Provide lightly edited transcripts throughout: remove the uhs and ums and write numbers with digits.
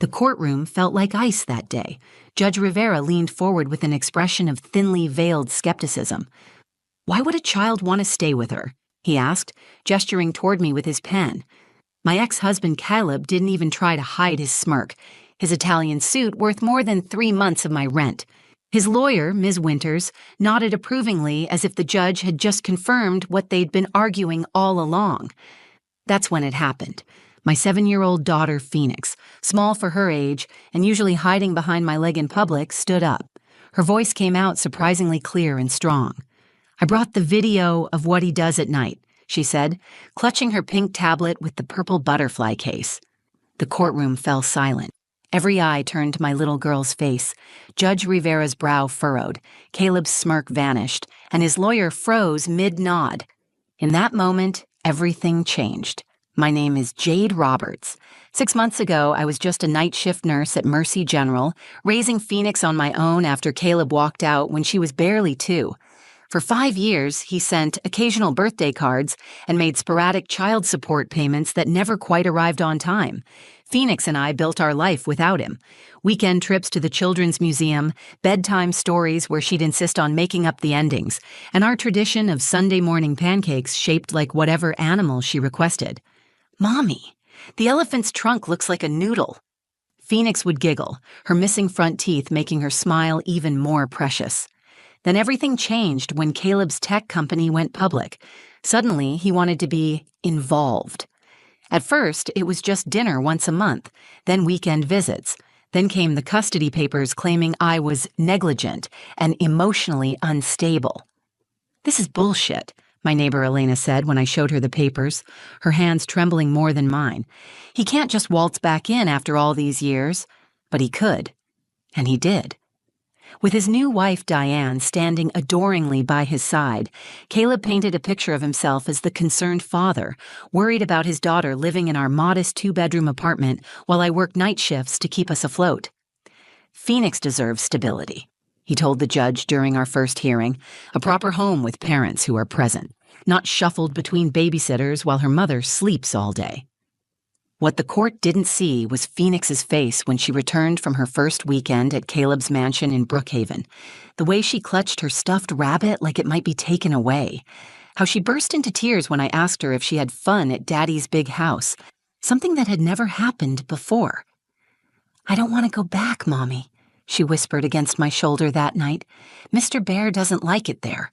The courtroom felt like ice that day. Judge Rivera leaned forward with an expression of thinly veiled skepticism. "Why would a child want to stay with her?" he asked, gesturing toward me with his pen. My ex-husband Caleb didn't even try to hide his smirk, his Italian suit worth more than 3 months of my rent. His lawyer, Ms. Winters, nodded approvingly as if the judge had just confirmed what they'd been arguing all along. That's when it happened. My 7-year-old daughter, Phoenix, small for her age and usually hiding behind my leg in public, stood up. Her voice came out surprisingly clear and strong. "I brought the video of what he does at night," she said, clutching her pink tablet with the purple butterfly case. The courtroom fell silent. Every eye turned to my little girl's face. Judge Rivera's brow furrowed, Caleb's smirk vanished, and his lawyer froze mid-nod. In that moment, everything changed. My name is Jade Roberts. 6 months ago, I was just a night shift nurse at Mercy General, raising Phoenix on my own after Caleb walked out when she was barely 2. For 5 years, he sent occasional birthday cards and made sporadic child support payments that never quite arrived on time. Phoenix and I built our life without him. Weekend trips to the Children's Museum, bedtime stories where she'd insist on making up the endings, and our tradition of Sunday morning pancakes shaped like whatever animal she requested. "Mommy, the elephant's trunk looks like a noodle." Phoenix would giggle, her missing front teeth making her smile even more precious. Then everything changed when Caleb's tech company went public. Suddenly, he wanted to be involved. At first, it was just dinner once a month, then weekend visits. Then came the custody papers claiming I was negligent and emotionally unstable. "This is bullshit," my neighbor Elena said when I showed her the papers, her hands trembling more than mine. "He can't just waltz back in after all these years." But he could. And he did. With his new wife, Diane, standing adoringly by his side, Caleb painted a picture of himself as the concerned father, worried about his daughter living in our modest 2-bedroom apartment while I worked night shifts to keep us afloat. "Phoenix deserves stability," he told the judge during our first hearing, "a proper home with parents who are present, not shuffled between babysitters while her mother sleeps all day." What the court didn't see was Phoenix's face when she returned from her first weekend at Caleb's mansion in Brookhaven. The way she clutched her stuffed rabbit like it might be taken away. How she burst into tears when I asked her if she had fun at Daddy's big house, something that had never happened before. "I don't want to go back, Mommy," she whispered against my shoulder that night. "Mr. Bear doesn't like it there."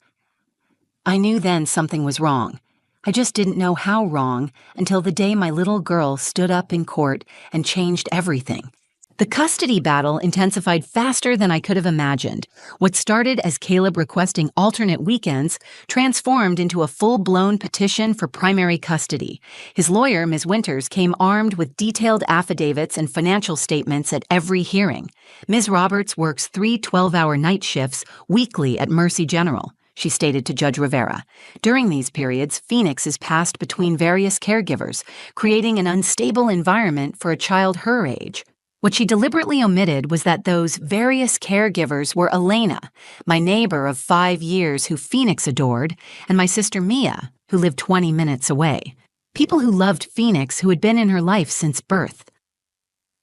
I knew then something was wrong. I just didn't know how wrong until the day my little girl stood up in court and changed everything. The custody battle intensified faster than I could have imagined. What started as Caleb requesting alternate weekends transformed into a full-blown petition for primary custody. His lawyer, Ms. Winters, came armed with detailed affidavits and financial statements at every hearing. Ms. Roberts works 3 12-hour night shifts weekly at Mercy General, she stated to Judge Rivera. During these periods, Phoenix is passed between various caregivers, creating an unstable environment for a child her age. What she deliberately omitted was that those various caregivers were Elena, my neighbor of 5 years who Phoenix adored, and my sister Mia, who lived 20 minutes away. People who loved Phoenix who had been in her life since birth.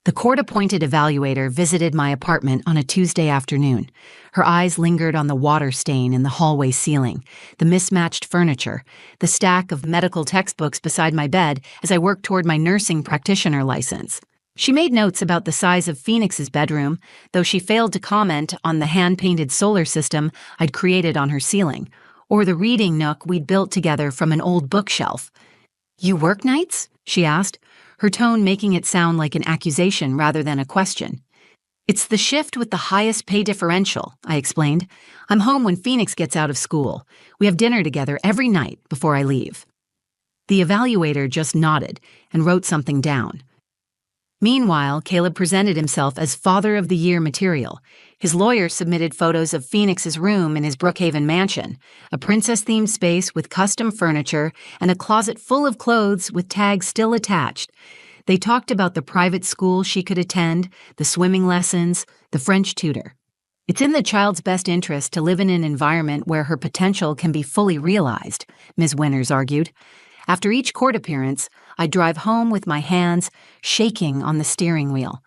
The court-appointed evaluator visited my apartment on a Tuesday afternoon. Her eyes lingered on the water stain in the hallway ceiling, the mismatched furniture, the stack of medical textbooks beside my bed as I worked toward my nursing practitioner license. She made notes about the size of Phoenix's bedroom, though she failed to comment on the hand-painted solar system I'd created on her ceiling, or the reading nook we'd built together from an old bookshelf. "You work nights?" she asked, her tone making it sound like an accusation rather than a question. "It's the shift with the highest pay differential," I explained. "I'm home when Phoenix gets out of school. We have dinner together every night before I leave." The evaluator just nodded and wrote something down. Meanwhile, Caleb presented himself as Father of the Year material. His lawyer submitted photos of Phoenix's room in his Brookhaven mansion, a princess-themed space with custom furniture and a closet full of clothes with tags still attached. They talked about the private school she could attend, the swimming lessons, the French tutor. "It's in the child's best interest to live in an environment where her potential can be fully realized," Ms. Winters argued. After each court appearance, I'd drive home with my hands shaking on the steering wheel.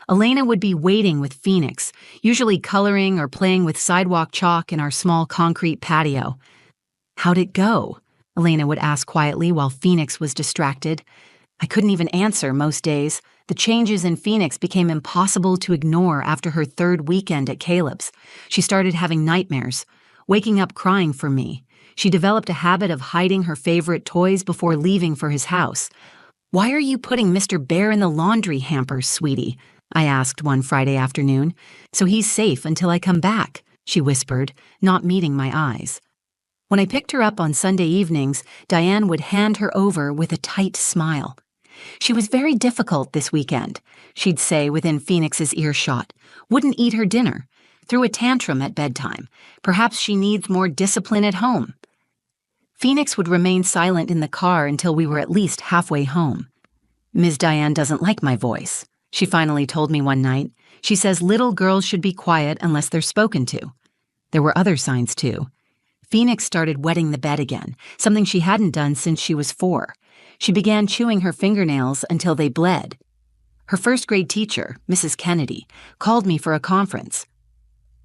Elena would be waiting with Phoenix, usually coloring or playing with sidewalk chalk in our small concrete patio. "How'd it go?" Elena would ask quietly while Phoenix was distracted. I couldn't even answer most days. The changes in Phoenix became impossible to ignore after her third weekend at Caleb's. She started having nightmares, waking up crying for me. She developed a habit of hiding her favorite toys before leaving for his house. "Why are you putting Mr. Bear in the laundry hamper, sweetie?" I asked one Friday afternoon. "So he's safe until I come back," she whispered, not meeting my eyes. When I picked her up on Sunday evenings, Diane would hand her over with a tight smile. "She was very difficult this weekend," she'd say within Phoenix's earshot. "Wouldn't eat her dinner. Threw a tantrum at bedtime. Perhaps she needs more discipline at home." Phoenix would remain silent in the car until we were at least halfway home. "Ms. Diane doesn't like my voice," she finally told me one night. "She says little girls should be quiet unless they're spoken to." There were other signs, too. Phoenix started wetting the bed again, something she hadn't done since she was 4. She began chewing her fingernails until they bled. Her first-grade teacher, Mrs. Kennedy, called me for a conference.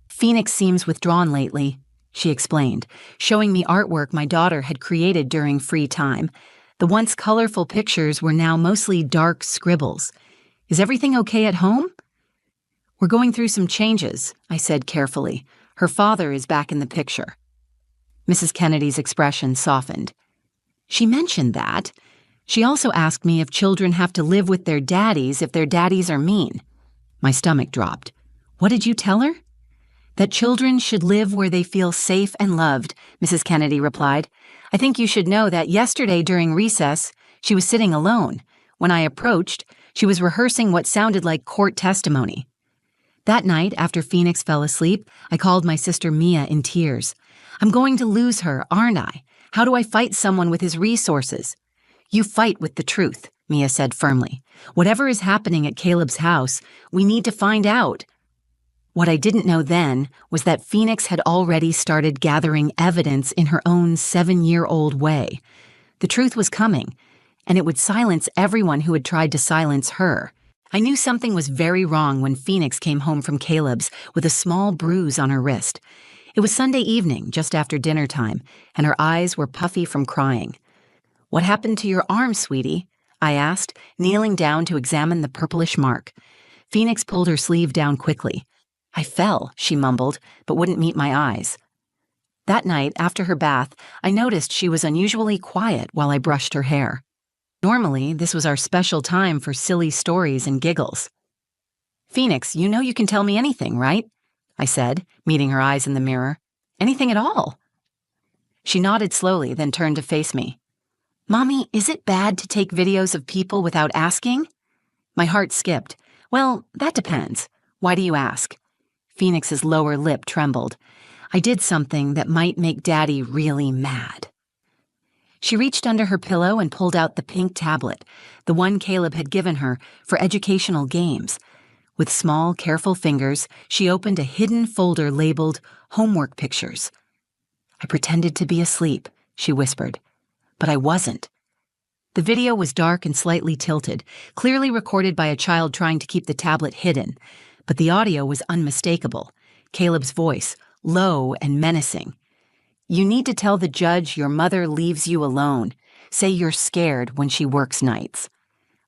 "Phoenix seems withdrawn lately," she explained, showing me artwork my daughter had created during free time. The once colorful pictures were now mostly dark scribbles. "Is everything okay at home?" "We're going through some changes," I said carefully. "Her father is back in the picture." Mrs. Kennedy's expression softened. "She mentioned that. She also asked me if children have to live with their daddies if their daddies are mean." My stomach dropped. "What did you tell her?" "That children should live where they feel safe and loved," Mrs. Kennedy replied. "I think you should know that yesterday during recess, she was sitting alone. When I approached, she was rehearsing what sounded like court testimony." That night, after Phoenix fell asleep, I called my sister Mia in tears. "I'm going to lose her, aren't I? How do I fight someone with his resources?" "You fight with the truth," Mia said firmly. "Whatever is happening at Caleb's house, we need to find out." What I didn't know then was that Phoenix had already started gathering evidence in her own 7-year-old way. The truth was coming, and it would silence everyone who had tried to silence her. I knew something was very wrong when Phoenix came home from Caleb's with a small bruise on her wrist. It was Sunday evening, just after dinner time, and her eyes were puffy from crying. "What happened to your arm, sweetie?" I asked, kneeling down to examine the purplish mark. Phoenix pulled her sleeve down quickly. "I fell," she mumbled, but wouldn't meet my eyes. That night, after her bath, I noticed she was unusually quiet while I brushed her hair. Normally, this was our special time for silly stories and giggles. "Phoenix, you know you can tell me anything, right?" I said, meeting her eyes in the mirror. "Anything at all." She nodded slowly, then turned to face me. "Mommy, is it bad to take videos of people without asking?" My heart skipped. "Well, that depends. Why do you ask?" Phoenix's lower lip trembled. "I did something that might make Daddy really mad." She reached under her pillow and pulled out the pink tablet, the one Caleb had given her for educational games. With small, careful fingers, she opened a hidden folder labeled Homework Pictures. "I pretended to be asleep," she whispered. But I wasn't. The video was dark and slightly tilted, clearly recorded by a child trying to keep the tablet hidden. But the audio was unmistakable. Caleb's voice, low and menacing. "You need to tell the judge your mother leaves you alone. Say you're scared when she works nights."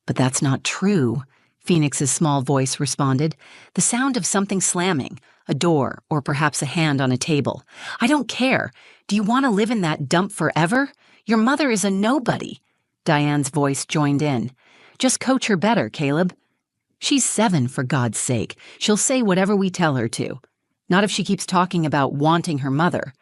"But that's not true," Phoenix's small voice responded, the sound of something slamming, a door or perhaps a hand on a table. "I don't care. Do you want to live in that dump forever? Your mother is a nobody." Diane's voice joined in. "Just coach her better, Caleb." "She's 7, for God's sake. She'll say whatever we tell her to. Not if she keeps talking about wanting her mother."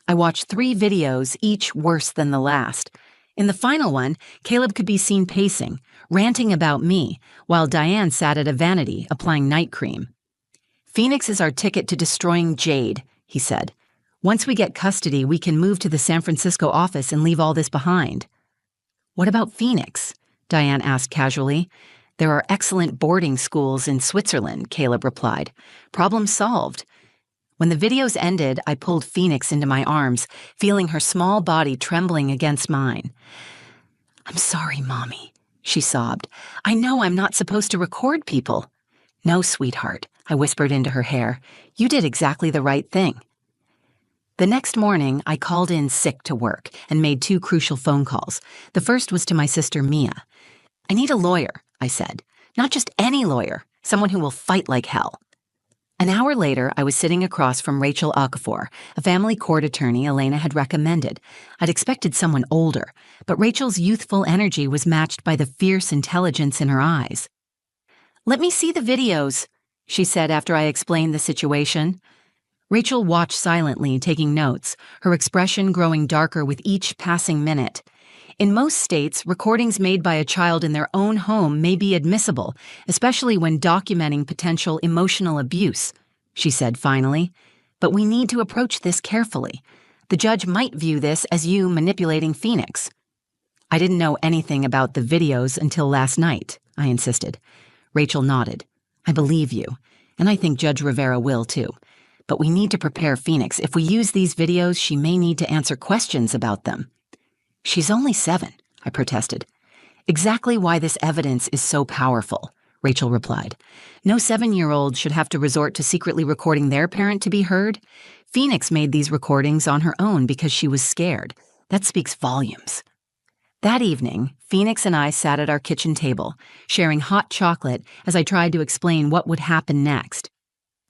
I watched 3 videos, each worse than the last. In the final one, Caleb could be seen pacing, ranting about me, while Diane sat at a vanity applying night cream. "Phoenix is our ticket to destroying Jade," he said. "Once we get custody, we can move to the San Francisco office and leave all this behind." "What about Phoenix?" Diane asked casually. "There are excellent boarding schools in Switzerland," Caleb replied. "Problem solved." When the videos ended, I pulled Phoenix into my arms, feeling her small body trembling against mine. "I'm sorry, Mommy," she sobbed. "I know I'm not supposed to record people." No, sweetheart, I whispered into her hair. You did exactly the right thing. The next morning, I called in sick to work and made 2 crucial phone calls. The first was to my sister Mia. I need a lawyer, I said. Not just any lawyer, someone who will fight like hell. An hour later, I was sitting across from Rachel Okafor, a family court attorney Elena had recommended. I'd expected someone older, but Rachel's youthful energy was matched by the fierce intelligence in her eyes. "Let me see the videos," she said after I explained the situation. Rachel watched silently, taking notes, her expression growing darker with each passing minute. In most states, recordings made by a child in their own home may be admissible, especially when documenting potential emotional abuse, she said finally. But we need to approach this carefully. The judge might view this as you manipulating Phoenix. I didn't know anything about the videos until last night, I insisted. Rachel nodded. I believe you, and I think Judge Rivera will too. But we need to prepare Phoenix. If we use these videos, she may need to answer questions about them. She's only 7, I protested. Exactly why this evidence is so powerful, Rachel replied. No 7-year-old should have to resort to secretly recording their parent to be heard. Phoenix made these recordings on her own because she was scared. That speaks volumes. That evening, Phoenix and I sat at our kitchen table, sharing hot chocolate as I tried to explain what would happen next.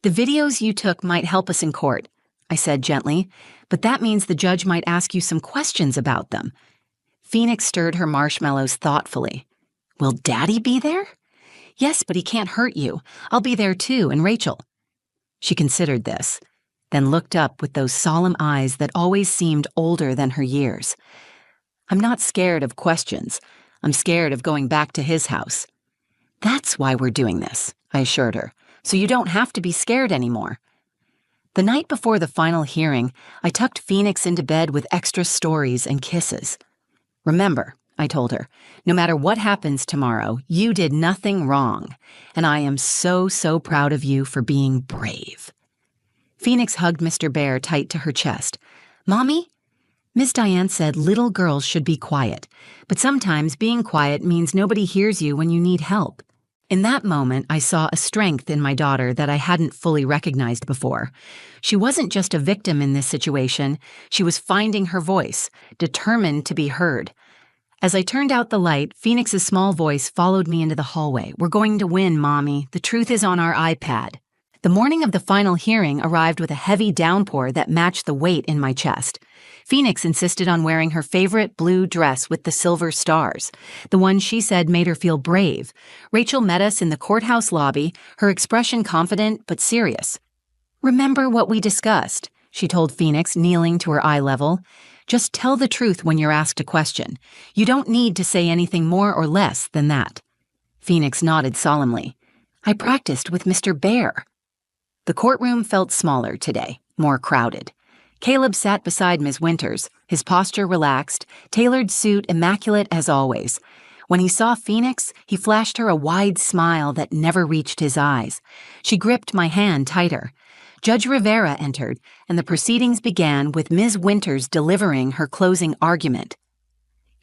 The videos you took might help us in court, I said gently, but that means the judge might ask you some questions about them. Phoenix stirred her marshmallows thoughtfully. Will Daddy be there? Yes, but he can't hurt you. I'll be there too, and Rachel. She considered this, then looked up with those solemn eyes that always seemed older than her years. I'm not scared of questions. I'm scared of going back to his house. That's why we're doing this, I assured her, so you don't have to be scared anymore. The night before the final hearing, I tucked Phoenix into bed with extra stories and kisses. Remember, I told her, no matter what happens tomorrow, you did nothing wrong, and I am so proud of you for being brave. Phoenix hugged Mr. Bear tight to her chest. Mommy? Miss Diane said little girls should be quiet, but sometimes being quiet means nobody hears you when you need help. In that moment, I saw a strength in my daughter that I hadn't fully recognized before. She wasn't just a victim in this situation, she was finding her voice, determined to be heard. As I turned out the light, Phoenix's small voice followed me into the hallway. We're going to win, Mommy. The truth is on our iPad. The morning of the final hearing arrived with a heavy downpour that matched the weight in my chest. Phoenix insisted on wearing her favorite blue dress with the silver stars, the one she said made her feel brave. Rachel met us in the courthouse lobby, her expression confident but serious. Remember what we discussed, she told Phoenix, kneeling to her eye level. Just tell the truth when you're asked a question. You don't need to say anything more or less than that. Phoenix nodded solemnly. I practiced with Mr. Bear. The courtroom felt smaller today, more crowded. Caleb sat beside Ms. Winters, his posture relaxed, tailored suit immaculate as always. When he saw Phoenix, he flashed her a wide smile that never reached his eyes. She gripped my hand tighter. Judge Rivera entered, and the proceedings began with Ms. Winters delivering her closing argument.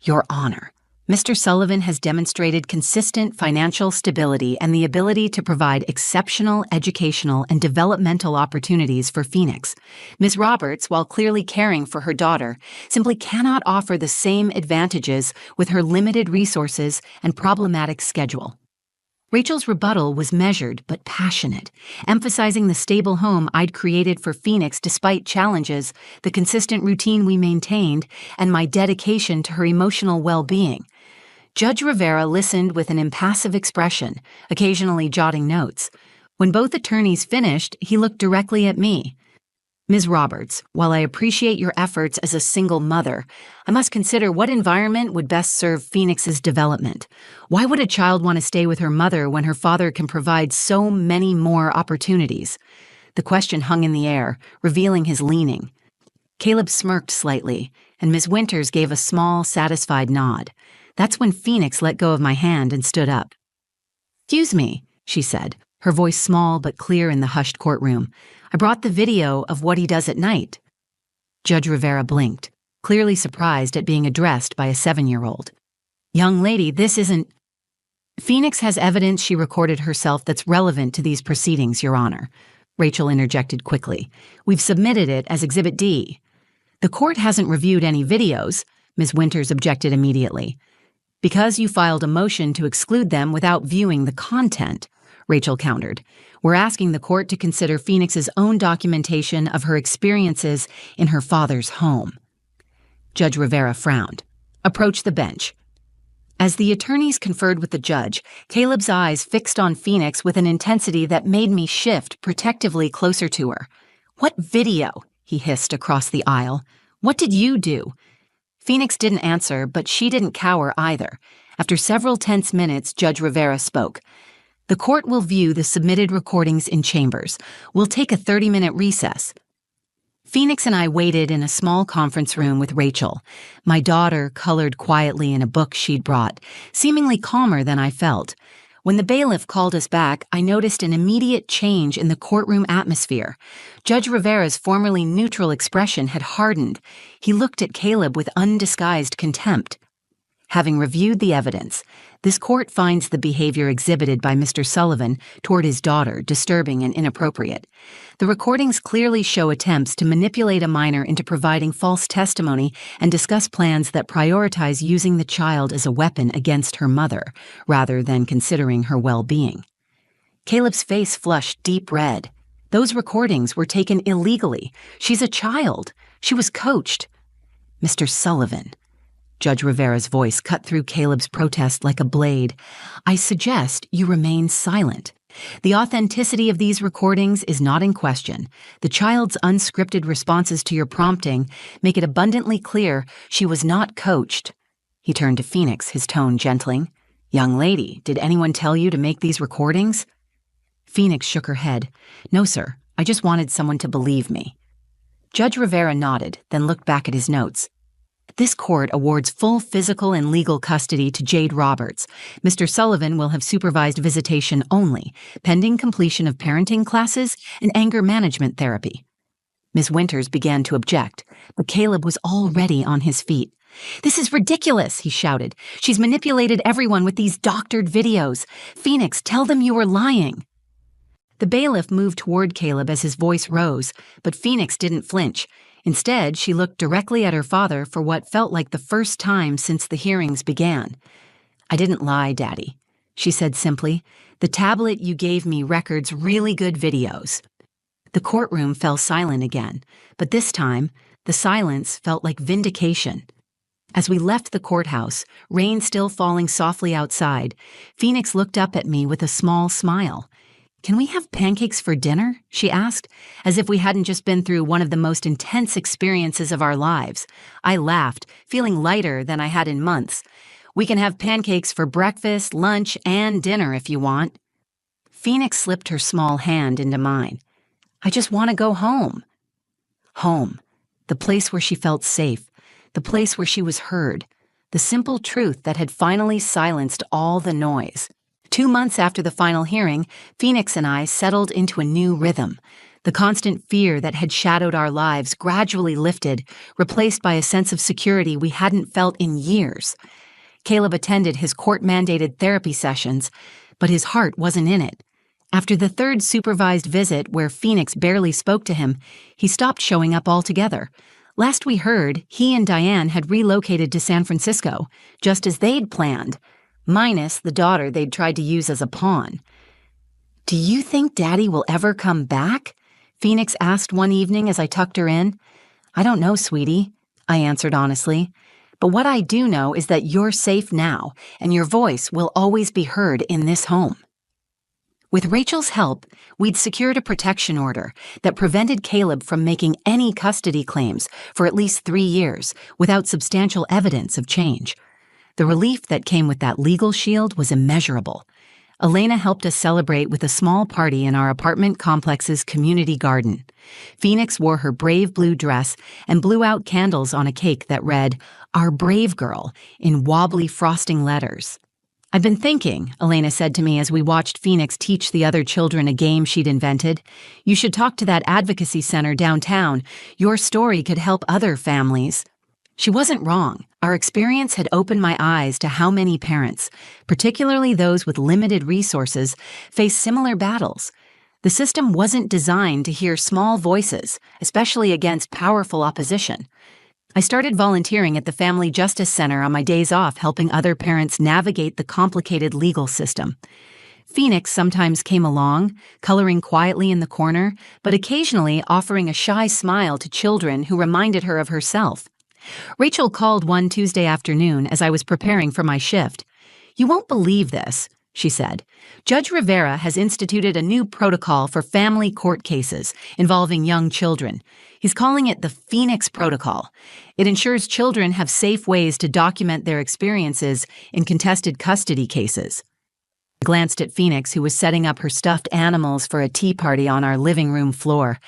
Your Honor, Mr. Sullivan has demonstrated consistent financial stability and the ability to provide exceptional educational and developmental opportunities for Phoenix. Ms. Roberts, while clearly caring for her daughter, simply cannot offer the same advantages with her limited resources and problematic schedule. Rachel's rebuttal was measured but passionate, emphasizing the stable home I'd created for Phoenix despite challenges, the consistent routine we maintained, and my dedication to her emotional well-being. Judge Rivera listened with an impassive expression, occasionally jotting notes. When both attorneys finished, he looked directly at me. Ms. Roberts, while I appreciate your efforts as a single mother, I must consider what environment would best serve Phoenix's development. Why would a child want to stay with her mother when her father can provide so many more opportunities? The question hung in the air, revealing his leaning. Caleb smirked slightly, and Ms. Winters gave a small, satisfied nod. That's when Phoenix let go of my hand and stood up. Excuse me, she said, her voice small but clear in the hushed courtroom. I brought the video of what he does at night. Judge Rivera blinked, clearly surprised at being addressed by a 7-year-old. Young lady, this isn't... Phoenix has evidence she recorded herself that's relevant to these proceedings, Your Honor. Rachel interjected quickly. We've submitted it as Exhibit D. The court hasn't reviewed any videos, Ms. Winters objected immediately. Because you filed a motion to exclude them without viewing the content, Rachel countered. We're asking the court to consider Phoenix's own documentation of her experiences in her father's home. Judge Rivera frowned. Approach the bench. As the attorneys conferred with the judge, Caleb's eyes fixed on Phoenix with an intensity that made me shift protectively closer to her. What video? He hissed across the aisle. What did you do? Phoenix didn't answer, but she didn't cower either. After several tense minutes, Judge Rivera spoke. The court will view the submitted recordings in chambers. We'll take a 30-minute recess. Phoenix and I waited in a small conference room with Rachel. My daughter colored quietly in a book she'd brought, seemingly calmer than I felt. When the bailiff called us back, I noticed an immediate change in the courtroom atmosphere. Judge Rivera's formerly neutral expression had hardened. He looked at Caleb with undisguised contempt. Having reviewed the evidence, this court finds the behavior exhibited by Mr. Sullivan toward his daughter disturbing and inappropriate. The recordings clearly show attempts to manipulate a minor into providing false testimony and discuss plans that prioritize using the child as a weapon against her mother, rather than considering her well-being. Caleb's face flushed deep red. Those recordings were taken illegally. She's a child. She was coached. Mr. Sullivan. Judge Rivera's voice cut through Caleb's protest like a blade. I suggest you remain silent. The authenticity of these recordings is not in question. The child's unscripted responses to your prompting make it abundantly clear she was not coached. He turned to Phoenix, his tone gentling. Young lady, did anyone tell you to make these recordings? Phoenix shook her head. No, sir. I just wanted someone to believe me. Judge Rivera nodded, then looked back at his notes. This court awards full physical and legal custody to Jade Roberts. Mr. Sullivan will have supervised visitation only, pending completion of parenting classes and anger management therapy. Ms. Winters began to object, but Caleb was already on his feet. This is ridiculous, he shouted. She's manipulated everyone with these doctored videos. Phoenix, tell them you were lying. The bailiff moved toward Caleb as his voice rose, but Phoenix didn't flinch. Instead, she looked directly at her father for what felt like the first time since the hearings began. I didn't lie, Daddy, she said simply. The tablet you gave me records really good videos. The courtroom fell silent again, but this time, the silence felt like vindication. As we left the courthouse, rain still falling softly outside, Phoenix looked up at me with a small smile. Can we have pancakes for dinner? She asked, as if we hadn't just been through one of the most intense experiences of our lives. I laughed, feeling lighter than I had in months. We can have pancakes for breakfast, lunch, and dinner if you want. Phoenix slipped her small hand into mine. I just want to go home. Home. The place where she felt safe. The place where she was heard. The simple truth that had finally silenced all the noise. 2 months after the final hearing, Phoenix and I settled into a new rhythm. The constant fear that had shadowed our lives gradually lifted, replaced by a sense of security we hadn't felt in years. Caleb attended his court-mandated therapy sessions, but his heart wasn't in it. After the third supervised visit, where Phoenix barely spoke to him, he stopped showing up altogether. Last we heard, he and Diane had relocated to San Francisco, just as they'd planned. Minus the daughter they'd tried to use as a pawn. Do you think Daddy will ever come back? Phoenix asked one evening as I tucked her in. I don't know, sweetie, I answered honestly. But what I do know is that you're safe now, and your voice will always be heard in this home. With Rachel's help, we'd secured a protection order that prevented Caleb from making any custody claims for at least 3 years without substantial evidence of change. The relief that came with that legal shield was immeasurable. Elena helped us celebrate with a small party in our apartment complex's community garden. Phoenix wore her brave blue dress and blew out candles on a cake that read, Our Brave Girl, in wobbly frosting letters. I've been thinking, Elena said to me as we watched Phoenix teach the other children a game she'd invented. You should talk to that advocacy center downtown. Your story could help other families. She wasn't wrong. Our experience had opened my eyes to how many parents, particularly those with limited resources, face similar battles. The system wasn't designed to hear small voices, especially against powerful opposition. I started volunteering at the Family Justice Center on my days off, helping other parents navigate the complicated legal system. Phoenix sometimes came along, coloring quietly in the corner, but occasionally offering a shy smile to children who reminded her of herself. Rachel called one Tuesday afternoon as I was preparing for my shift. "You won't believe this," she said. "Judge Rivera has instituted a new protocol for family court cases involving young children. He's calling it the Phoenix Protocol. It ensures children have safe ways to document their experiences in contested custody cases." I glanced at Phoenix, who was setting up her stuffed animals for a tea party on our living room floor.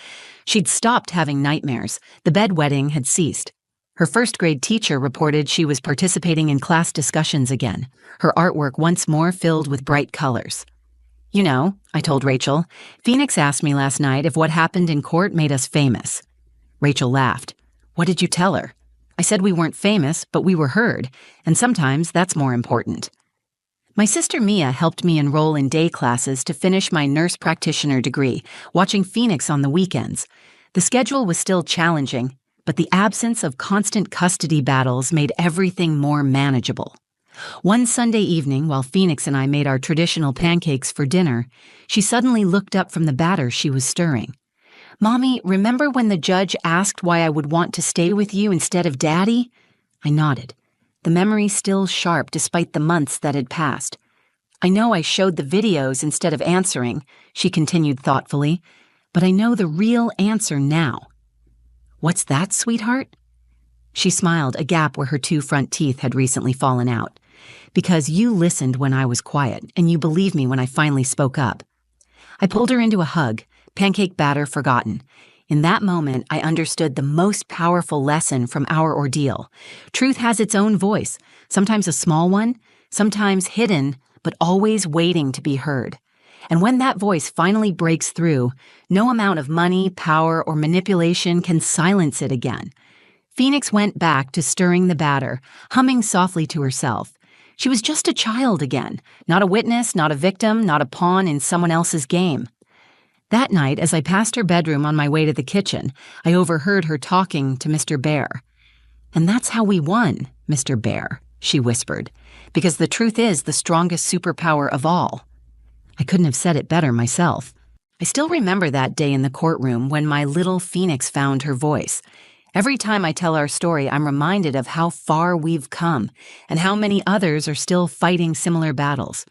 She'd stopped having nightmares. The bedwetting had ceased. Her first-grade teacher reported she was participating in class discussions again, her artwork once more filled with bright colors. "You know," I told Rachel, "Phoenix asked me last night if what happened in court made us famous." Rachel laughed. "What did you tell her?" "I said we weren't famous, but we were heard, and sometimes that's more important." My sister Mia helped me enroll in day classes to finish my nurse practitioner degree, watching Phoenix on the weekends. The schedule was still challenging, but the absence of constant custody battles made everything more manageable. One Sunday evening, while Phoenix and I made our traditional pancakes for dinner, she suddenly looked up from the batter she was stirring. "Mommy, remember when the judge asked why I would want to stay with you instead of Daddy?" I nodded, the memory still sharp despite the months that had passed. "I know I showed the videos instead of answering," she continued thoughtfully, "but I know the real answer now." "What's that, sweetheart?" She smiled, a gap where her two front teeth had recently fallen out. "Because you listened when I was quiet, and you believed me when I finally spoke up." I pulled her into a hug, pancake batter forgotten. In that moment, I understood the most powerful lesson from our ordeal. Truth has its own voice, sometimes a small one, sometimes hidden, but always waiting to be heard. And when that voice finally breaks through, no amount of money, power, or manipulation can silence it again. Phoenix went back to stirring the batter, humming softly to herself. She was just a child again, not a witness, not a victim, not a pawn in someone else's game. That night, as I passed her bedroom on my way to the kitchen, I overheard her talking to Mr. Bear. "And that's how we won, Mr. Bear," she whispered, "because the truth is the strongest superpower of all." I couldn't have said it better myself. I still remember that day in the courtroom when my little Phoenix found her voice. Every time I tell our story, I'm reminded of how far we've come and how many others are still fighting similar battles.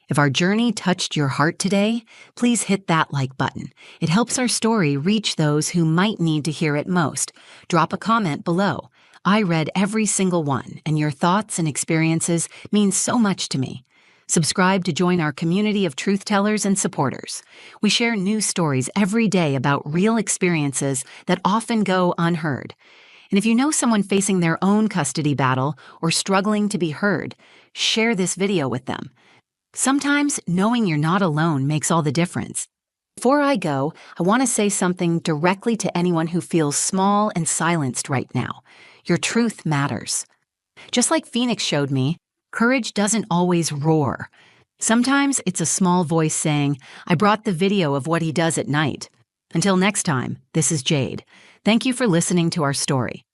If our journey touched your heart today, please hit that like button. It helps our story reach those who might need to hear it most. Drop a comment below. I read every single one, and your thoughts and experiences mean so much to me. Subscribe to join our community of truth tellers and supporters. We share new stories every day about real experiences that often go unheard. And if you know someone facing their own custody battle or struggling to be heard, share this video with them. Sometimes knowing you're not alone makes all the difference. Before I go, I want to say something directly to anyone who feels small and silenced right now. Your truth matters. Just like Phoenix showed me, courage doesn't always roar. Sometimes it's a small voice saying, "I brought the video of what he does at night." Until next time, this is Jade. Thank you for listening to our story.